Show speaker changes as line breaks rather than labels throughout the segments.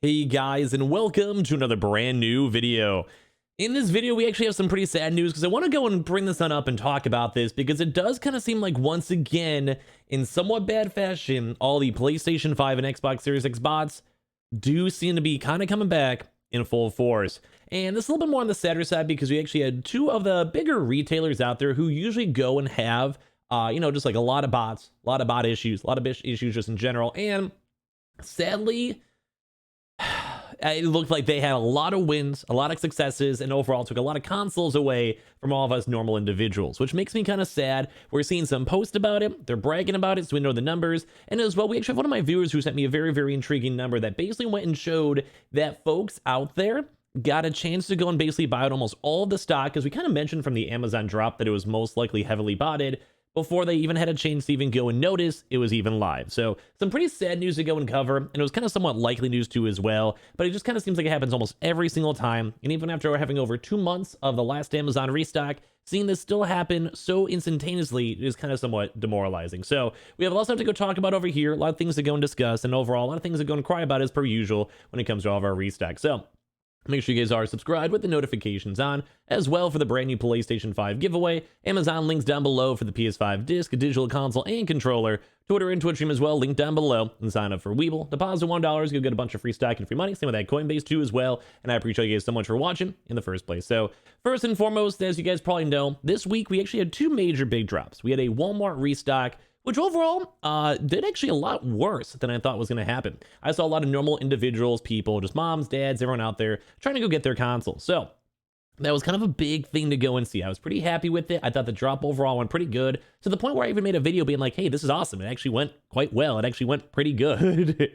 Hey guys, and welcome to another brand new video. In this video, we actually have some pretty sad news because I want to go and bring this on up and talk about this because it does kind of seem like once again, in somewhat bad fashion, all the PlayStation 5 and Xbox Series X bots do seem to be kind of coming back in full force. And this is a little bit more on the sadder side because we actually had two of the bigger retailers out there who usually go and have, just like a lot of bots, a lot of bot issues, a lot of issues just in general. And sadly, it looked like they had a lot of wins, a lot of successes, and overall took a lot of consoles away from all of us normal individuals, which makes me kind of sad. We're seeing some posts about it. They're bragging about it, so we know the numbers. And as well, we actually have one of my viewers who sent me a very, very intriguing number that basically went and showed that folks out there got a chance to go and basically buy out almost all of the stock, because we kind of mentioned from the Amazon drop that it was most likely heavily botted before they even had a chance to even go and notice it was even live. So some pretty sad news to go and cover, and it was kind of somewhat likely news too as well, but it just kind of seems like it happens almost every single time. And even after having over 2 months of the last Amazon restock, seeing this still happen so instantaneously is kind of somewhat demoralizing. So we have a lot of stuff to go talk about over here, a lot of things to go and discuss, and overall a lot of things to go and cry about as per usual when it comes to all of our restock. So make sure you guys are subscribed with the notifications on, as well for the brand new PlayStation 5 giveaway. Amazon links down below for the PS5 disc, digital console, and controller. Twitter and Twitch stream as well, linked down below. And sign up for Weeble. Deposit $1, you'll get a bunch of free stock and free money. Same with that Coinbase too as well. And I appreciate you guys so much for watching in the first place. So first and foremost, as you guys probably know, this week we actually had two major big drops. We had a Walmart restock, which overall did actually a lot worse than I thought was going to happen. I saw a lot of normal individuals, people, just moms, dads, everyone out there trying to go get their consoles. So that was kind of a big thing to go and see. I was pretty happy with it. I thought the drop overall went pretty good, to the point where I even made a video being like, hey, this is awesome. It actually went quite well. It actually went pretty good.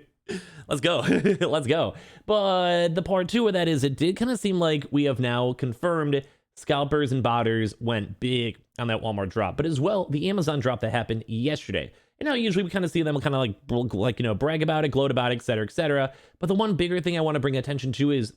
Let's go. Let's go. But the part two of that is it did kind of seem like we have now confirmed scalpers and botters went big on that Walmart drop, but as well the Amazon drop that happened yesterday. And now usually we kind of see them kind of like brag about it, gloat about it, etc., etc. But the one bigger thing I want to bring attention to is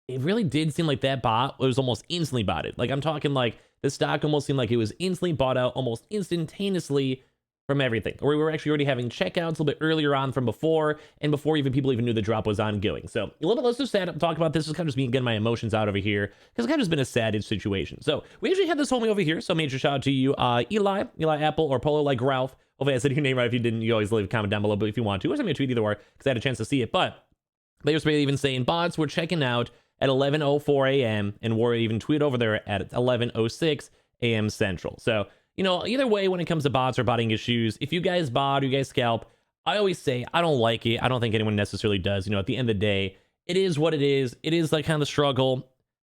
it really did seem like that bot was almost instantly botted. Like I'm talking like the stock almost seemed like it was instantly bought out almost instantaneously from everything. Or we were actually already having checkouts a little bit earlier on from before, and before even people even knew the drop was ongoing. So a little bit less so sad to talk about this. Is kind of just me getting my emotions out over here, because it's kind of just been a sad situation. So we actually had this homie over here, so major shout out to you, Eli Apple, or Polo like Ralph. Hopefully I said your name right. If you didn't, you always leave a comment down below, but if you want to, or send me a tweet either way, because I had a chance to see it. But they were even saying bots were checking out at 11:04 a.m. and were even tweeted over there at 11:06 a.m. Central. So either way, when it comes to bots or botting issues, if you guys bot or you guys scalp, I always say I don't like it. I don't think anyone necessarily does. At the end of the day, it is what it is. It is like kind of the struggle.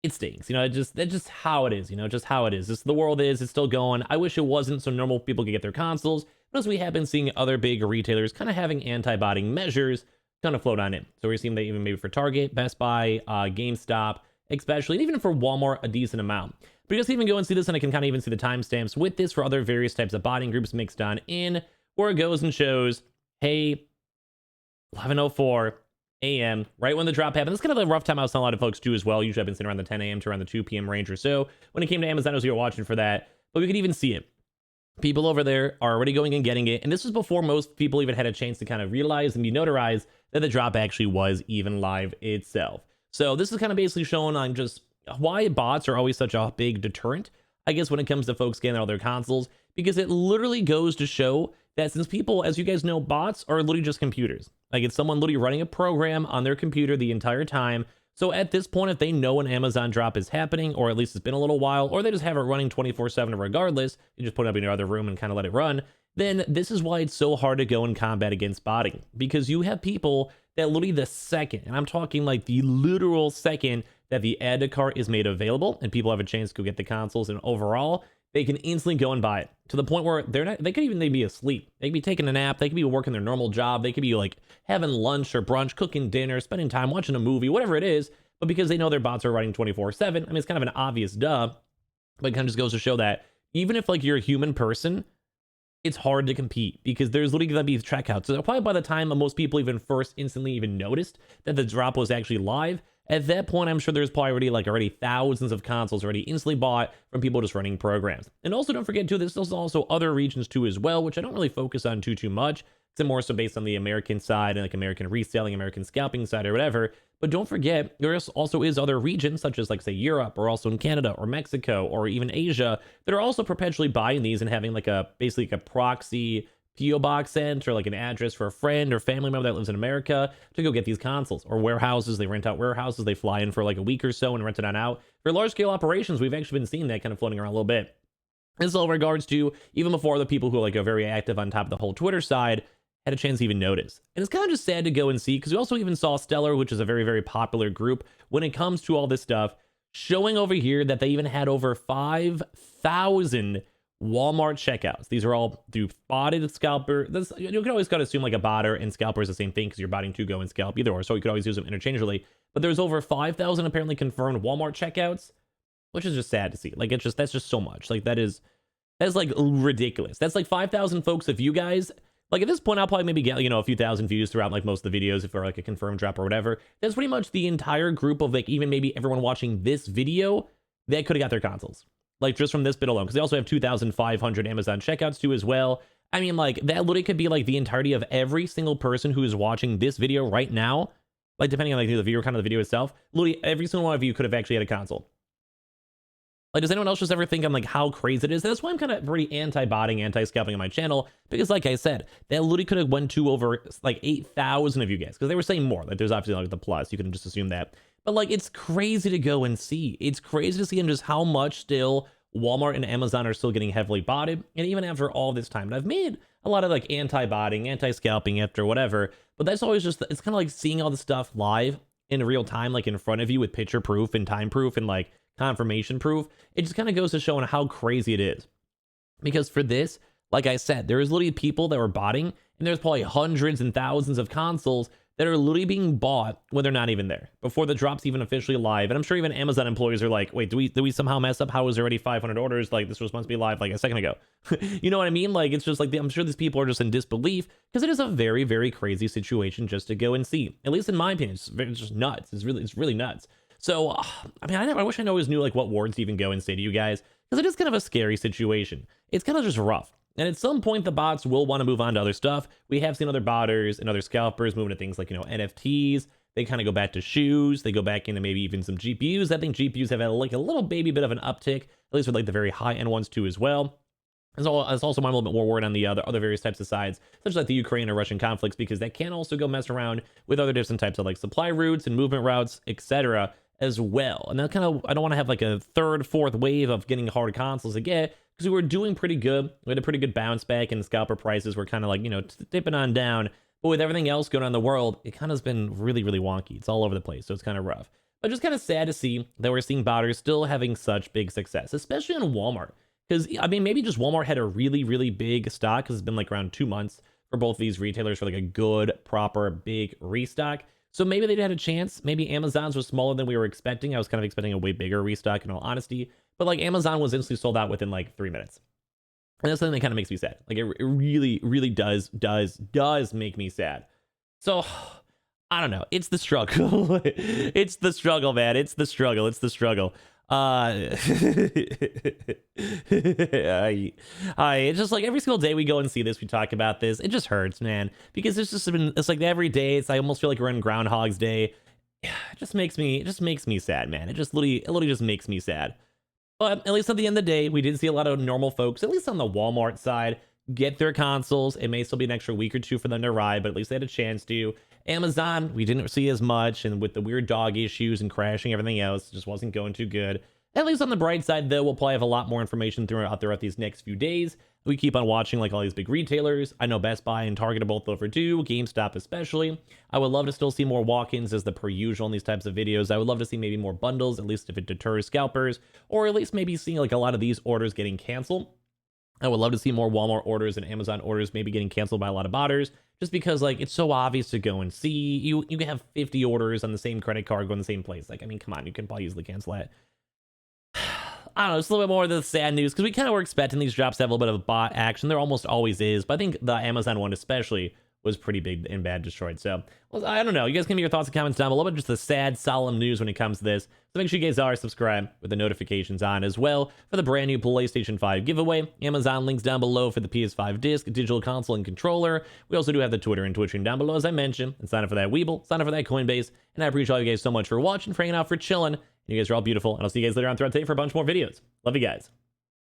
It stinks. That's just how it is. Just how it is. This the world is. It's still going. I wish it wasn't so normal people could get their consoles. But as we have been seeing other big retailers kind of having anti-botting measures kind of float on it. So we're seeing that even maybe for Target, Best Buy, GameStop, especially, and even for Walmart, a decent amount. But you guys even go and see this, and I can kind of even see the timestamps with this for other various types of botting groups mixed on in, where it goes and shows, hey, 11:04 a.m., right when the drop happened. That's kind of a rough time I was telling a lot of folks too as well. Usually I've been sitting around the 10 a.m. to around the 2 p.m. range or so. When it came to Amazon, I was here watching for that, but we could even see it. People over there are already going and getting it, and this was before most people even had a chance to kind of realize and be notarized that the drop actually was even live itself. So this is kind of basically showing on just why bots are always such a big deterrent, I guess, when it comes to folks getting all their consoles, because it literally goes to show that since people, as you guys know, bots are literally just computers. Like it's someone literally running a program on their computer the entire time. So at this point, if they know an Amazon drop is happening, or at least it's been a little while, or they just have it running 24/7 regardless, you just put it up in your other room and kind of let it run, then this is why it's so hard to go and combat against botting. Because you have people that literally the second, and I'm talking like the literal second that the add to cart is made available and people have a chance to go get the consoles, and overall, they can instantly go and buy it, to the point where they could even be asleep. They could be taking a nap. They could be working their normal job. They could be like having lunch or brunch, cooking dinner, spending time watching a movie, whatever it is. But because they know their bots are running 24/7, I mean, it's kind of an obvious duh, but it kind of just goes to show that even if like you're a human person, it's hard to compete, because there's literally going to be checkouts. So probably by the time most people even first instantly even noticed that the drop was actually live, at that point, I'm sure there's probably already thousands of consoles already instantly bought from people just running programs. And also don't forget too, there's also other regions too as well, which I don't really focus on too much, It's more so based on the American side and like American reselling, American scalping side or whatever. But don't forget, there also is other regions such as like say Europe or also in Canada or Mexico or even Asia that are also perpetually buying these and having like a basically like a proxy PO box sent or like an address for a friend or family member that lives in America to go get these consoles, or warehouses. They rent out warehouses. They fly in for like a week or so and rent it on out. For large scale operations, we've actually been seeing that kind of floating around a little bit. And so in regards to even before the people who like are very active on top of the whole Twitter side had a chance to even notice. And it's kind of just sad to go and see, because we also even saw Stellar, which is a very, very popular group when it comes to all this stuff, showing over here that they even had over 5,000 Walmart checkouts. These are all through botted scalper. You can always kind of assume like a botter and scalper is the same thing because you're botting to go and scalp either or, so you could always use them interchangeably. But there's over 5,000 apparently confirmed Walmart checkouts, which is just sad to see. Like that's just so much. Like that's like ridiculous. That's like 5,000 folks of you guys. Like at this point, I'll probably maybe get, a few thousand views throughout like most of the videos if we're like a confirmed drop or whatever. That's pretty much the entire group of like even maybe everyone watching this video that could have got their consoles. Like just from this bit alone, because they also have 2,500 Amazon checkouts too as well. I mean, like that literally could be like the entirety of every single person who is watching this video right now. Like depending on like the viewer count of the video itself, literally every single one of you could have actually had a console. Like, does anyone else just ever think on like how crazy it is? That's why I'm kind of pretty anti-botting, anti-scalping on my channel, because like I said, that literally could have went to over like 8,000 of you guys, because they were saying more. Like there's obviously like the plus, you can just assume that. But like it's crazy to go and see. It's crazy to see and just how much still Walmart and Amazon are still getting heavily botted, and even after all this time. And I've made a lot of like anti-botting, anti-scalping after whatever, but that's always just, it's kind of like seeing all the stuff live in real time, like in front of you with picture proof and time proof and like confirmation proof. It just kind of goes to showing how crazy it is. Because for this, like I said, there is literally people that were botting, and there's probably hundreds and thousands of consoles that are literally being bought when they're not even there, before the drop's even officially live. And I'm sure even Amazon employees are like, wait, did we somehow mess up? How was there already 500 orders? Like this was supposed to be live like a second ago. You know what I mean? Like it's just like, I'm sure these people are just in disbelief, because it is a very, very crazy situation just to go and see. At least in my opinion, it's just nuts. It's really nuts. So, I mean, I wish I always knew like what wards to even go and say to you guys, because it is kind of a scary situation. It's kind of just rough. And at some point, the bots will want to move on to other stuff. We have seen other botters and other scalpers moving to things like, NFTs. They kind of go back to shoes. They go back into maybe even some GPUs. I think GPUs have had like a little baby bit of an uptick, at least with like the very high-end ones too as well. It's also why I'm a little bit more worried on the other various types of sides, such as like the Ukraine or Russian conflicts, because that can also go mess around with other different types of like supply routes and movement routes, etc. as well. And that kind of, I don't want to have like a third, fourth wave of getting hard consoles again, because we were doing pretty good. We had a pretty good bounce back, and the scalper prices were kind of like, dipping on down. But with everything else going on in the world, it kind of has been really, really wonky. It's all over the place, so it's kind of rough. But just kind of sad to see that we're seeing botters still having such big success, especially in Walmart. Because, I mean, maybe just Walmart had a really, really big stock, because it's been like around 2 months for both these retailers for like a good, proper, big restock. So maybe they'd had a chance. Maybe Amazon's was smaller than we were expecting. I was kind of expecting a way bigger restock in all honesty. But like Amazon was instantly sold out within like 3 minutes. And that's something that kind of makes me sad. Like it really, really does make me sad. So I don't know. It's the struggle. It's the struggle, man. It's the struggle. It's just like every single day we go and see this, we talk about this. It just hurts, man, because it's like every day. I almost feel like we're in Groundhog's Day. It just makes me sad, man. It literally just makes me sad. But at least at the end of the day, we did see a lot of normal folks, at least on the Walmart side, get their consoles. It may still be an extra week or two for them to arrive, but at least they had a chance to. Amazon, we didn't see as much, and with the weird dog issues and crashing everything else, it just wasn't going too good. At least on the bright side, though, we'll probably have a lot more information throughout these next few days. We keep on watching like all these big retailers. I know Best Buy and Target are both overdue, GameStop especially. I would love to still see more walk-ins as the per usual in these types of videos. I would love to see maybe more bundles, at least if it deters scalpers, or at least maybe seeing like a lot of these orders getting canceled. I would love to see more Walmart orders and Amazon orders maybe getting canceled by a lot of botters, just because like it's so obvious to go and see. You can have 50 orders on the same credit card going the same place. Like, I mean, come on, you can probably easily cancel that. I don't know, it's a little bit more of the sad news, because we kind of were expecting these drops to have a little bit of bot action. There almost always is, but I think the Amazon one especially was pretty big and bad destroyed. So, well, I don't know. You guys can leave your thoughts and comments down below, but just the sad, solemn news when it comes to this. So make sure you guys are subscribed with the notifications on as well for the brand new PlayStation 5 giveaway. Amazon links down below for the PS5 disc, digital console, and controller. We also do have the Twitter and Twitch stream down below, as I mentioned. And sign up for that Weeble, sign up for that Coinbase. And I appreciate all you guys so much for watching, for hanging out, for chilling. You guys are all beautiful, and I'll see you guys later on throughout the day for a bunch more videos. Love you guys.